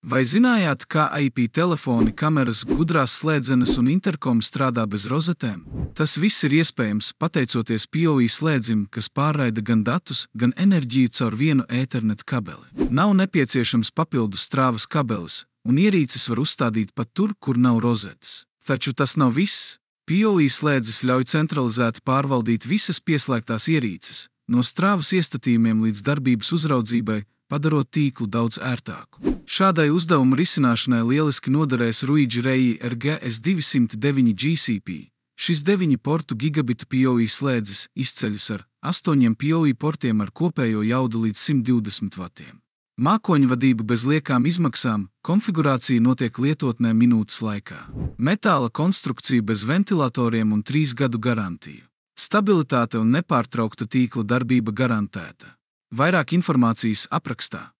Vai zinājāt, kā IP telefoni, kameras, gudrās slēdzenes un interkomi strādā bez rozetēm? Tas viss ir iespējams pateicoties PoE slēdzim, kas pārraida gan datus, gan enerģiju caur vienu Ethernet kabeli. Nav nepieciešams papildus strāvas kabelis, un ierīces var uzstādīt pat tur, kur nav rozetes. Taču tas nav viss. PoE slēdzis ļauj centralizēti pārvaldīt visas pieslēgtās ierīces, no strāvas iestatījumiem līdz darbības uzraudzībai, padarot tīklu daudz ērtāku. Šādai uzdevuma risināšanai lieliski noderēs Ruigi Rei RGS209 GCP. Šis 9 portu gigabitu PoE slēdzis izceļas ar 8 PoE portiem ar kopējo jaudu līdz 120 vatiem. Mākoņvadība bez liekām izmaksām, konfigurācija notiek lietotnē minūtes laikā. Metāla konstrukcija bez ventilatoriem un 3 gadu garantiju. Stabilitāte un nepārtraukta tīkla darbība garantēta. Vairāk informācijas aprakstā.